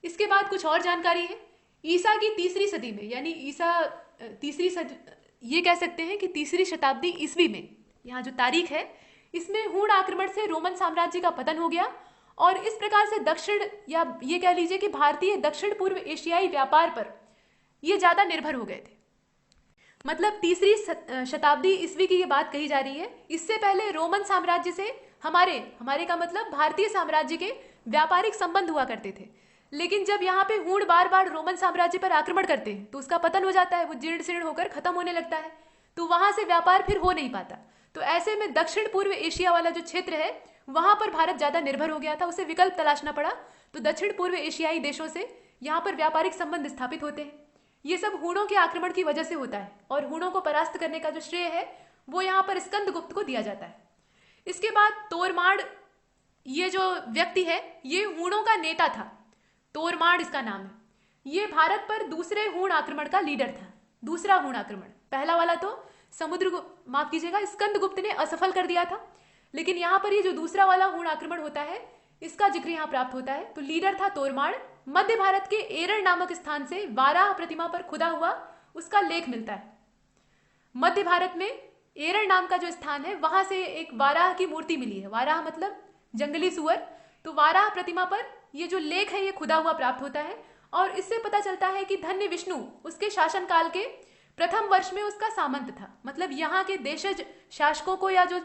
इसके बाद कुछ और जानकारी है। ईसा की तीसरी सदी में, यानी ईसा तीसरी सदी, ये कह सकते हैं कि तीसरी शताब्दी ईस्वी में, यहाँ जो तारीख है इसमें हूण आक्रमण से रोमन साम्राज्य का पतन हो गया। और इस प्रकार से दक्षिण, या ये कह लीजिए कि भारतीय दक्षिण पूर्व एशियाई व्यापार पर ये ज्यादा निर्भर हो गए थे। मतलब तीसरी शताब्दी ईस्वी की ये बात कही जा रही है। इससे पहले रोमन साम्राज्य से हमारे का मतलब भारतीय साम्राज्य के व्यापारिक संबंध हुआ करते थे। लेकिन जब यहाँ पे हूण बार बार रोमन साम्राज्य पर आक्रमण करते हैं तो उसका पतन हो जाता है, वो जीर्ण शीर्ण होकर खत्म होने लगता है, तो वहां से व्यापार फिर हो नहीं पाता। तो ऐसे में दक्षिण पूर्व एशिया वाला जो क्षेत्र है वहां पर भारत ज्यादा निर्भर हो गया था, उसे विकल्प तलाशना पड़ा। तो दक्षिण पूर्व एशियाई देशों से यहाँ पर व्यापारिक संबंध स्थापित होते हैं। ये सब हूणों के आक्रमण की वजह से होता है। और हूणों को परास्त करने का जो श्रेय है वो यहाँ पर स्कंदगुप्त को दिया जाता है। इसके बाद तोरमाड़, ये जो व्यक्ति है ये हूणों का नेता था। तोरमाड़ इसका नाम है। ये भारत पर दूसरे हूण आक्रमण का लीडर था। दूसरा हूण आक्रमण, पहला वाला तो माफ कीजिएगा, स्कंदगुप्त ने असफल कर दिया था। लेकिन यहाँ पर ये जो दूसरा वाला हूण आक्रमण होता है इसका जिक्र यहाँ प्राप्त होता है। तो लीडर था तोरमाड़। मध्य भारत के एरर नामक स्थान से वाराह प्रतिमा पर खुदा हुआ उसका लेख मिलता है। मध्य भारत में एरर नाम का जो स्थान है वहां से एक वाराह की मूर्ति मिली है। वाराह मतलब जंगली सुअर। तो वाराह प्रतिमा पर ये जो लेख है ये खुदा हुआ प्राप्त होता है। और इससे पता चलता है कि धन्य विष्णु उसके शासनकाल के प्रथम वर्ष में उसका सामंत था। मतलब यहाँ के देशज शासकों को, या जो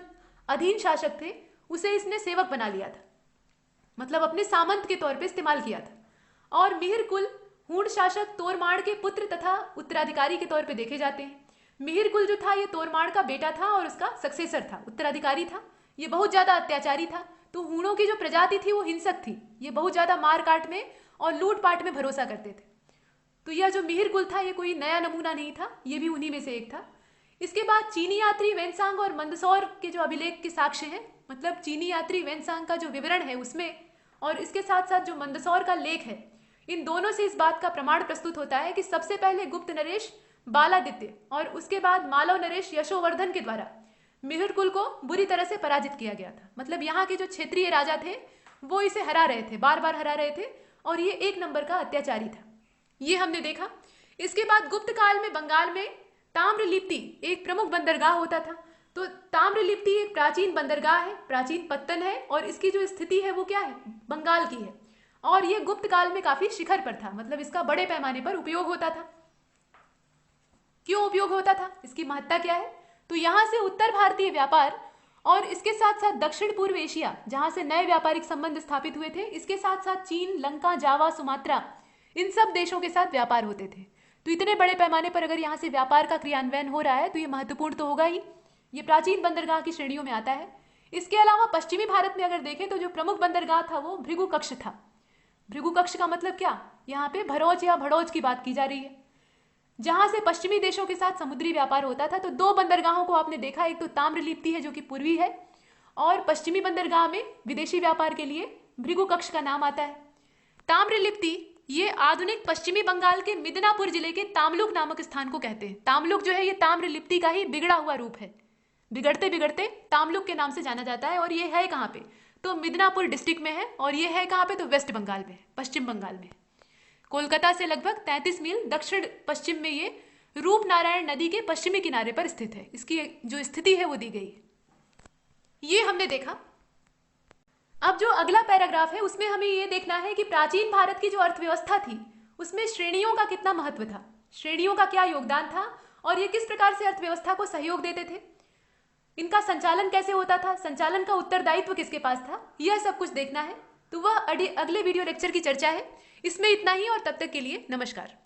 अधीन शासक थे, उसे इसने सेवक बना लिया था, मतलब अपने सामंत के तौर पे इस्तेमाल किया था। और मिहिर कुल हूण शासक तोरमाड़ के पुत्र तथा उत्तराधिकारी के तौर पे देखे जाते हैं। मिहिर कुल जो था ये तोरमाड़ का बेटा था और उसका सक्सेसर था, उत्तराधिकारी था। ये बहुत ज्यादा अत्याचारी था। तो हूणों की जो प्रजाति थी वो हिंसक थी। ये बहुत ज्यादा मार काट में और लूटपाट में भरोसा करते थे। तो यह जो मिहिर कुल था ये कोई नया नमूना नहीं था, ये भी उन्हीं में से एक था। इसके बाद चीनी यात्री वेनसांग और मंदसौर के जो अभिलेख के साक्ष्य हैं, मतलब चीनी यात्री वेनसांग का जो विवरण है उसमें, और इसके साथ साथ जो मंदसौर का लेख है, इन दोनों से इस बात का प्रमाण प्रस्तुत होता है कि सबसे पहले गुप्त नरेश बालादित्य और उसके बाद मालव नरेश यशोवर्धन के द्वारा मिहिर कुल को बुरी तरह से पराजित किया गया था। मतलब यहाँ के जो क्षेत्रीय राजा थे वो इसे हरा रहे थे, बार बार हरा रहे थे, और ये एक नंबर का अत्याचारी था। ये हमने देखा। इसके बाद गुप्त काल में बंगाल में ताम्रलिप्ति एक प्रमुख बंदरगाह होता था। तो ताम्रलिप्ति एक प्राचीन बंदरगाह है, प्राचीन पत्तन है, और इसकी जो स्थिति है वो क्या है, बंगाल की है। और ये गुप्त काल में काफी शिखर पर था, मतलब इसका बड़े पैमाने पर उपयोग होता था। क्यों उपयोग होता था, इसकी महत्ता क्या है? तो यहां से उत्तर भारतीय व्यापार और इसके साथ साथ दक्षिण पूर्व एशिया, जहां से नए व्यापारिक संबंध स्थापित हुए थे, इसके साथ साथ चीन, लंका, जावा, सुमात्रा, इन सब देशों के साथ व्यापार होते थे। तो इतने बड़े पैमाने पर अगर यहाँ से व्यापार का क्रियान्वयन हो रहा है तो ये महत्वपूर्ण तो होगा ही। ये प्राचीन बंदरगाह की श्रेणियों में आता है। इसके अलावा पश्चिमी भारत में अगर देखें तो जो प्रमुख बंदरगाह था वो भृगुकक्ष था। भृगुकक्ष का मतलब क्या, यहाँ पे भरोच या भड़ोच की बात की जा रही है, जहां से पश्चिमी देशों के साथ समुद्री व्यापार होता था। तो दो बंदरगाहों को आपने देखा, एक तो ताम्रलिप्ति है जो कि पूर्वी है, और पश्चिमी बंदरगाह में विदेशी व्यापार के लिए भृगुकक्ष का नाम आता है। ताम्रलिप्ति ये आधुनिक पश्चिमी बंगाल के मिदनापुर जिले के तामलुक नामक स्थान को कहते हैं। तामलुक जो है ये ताम्रलिप्ति का ही बिगड़ा हुआ रूप है, बिगड़ते बिगड़ते तामलुक के नाम से जाना जाता है। और ये है कहाँ पे, तो मिदनापुर डिस्ट्रिक्ट में है और ये है कहाँ पे, तो वेस्ट बंगाल में, पश्चिम बंगाल में। कोलकाता से लगभग 33 मील दक्षिण पश्चिम में ये रूपनारायण नदी के पश्चिमी किनारे पर स्थित है। इसकी जो स्थिति है वो दी गई है। ये हमने देखा। अब जो अगला पैराग्राफ है उसमें हमें ये देखना है कि प्राचीन भारत की जो अर्थव्यवस्था थी उसमें श्रेणियों का कितना महत्व था, श्रेणियों का क्या योगदान था और ये किस प्रकार से अर्थव्यवस्था को सहयोग देते थे, इनका संचालन कैसे होता था, संचालन का उत्तरदायित्व किसके पास था, यह सब कुछ देखना है। तो वह अगले वीडियो लेक्चर की चर्चा है। इसमें इतना ही और तब तक के लिए नमस्कार।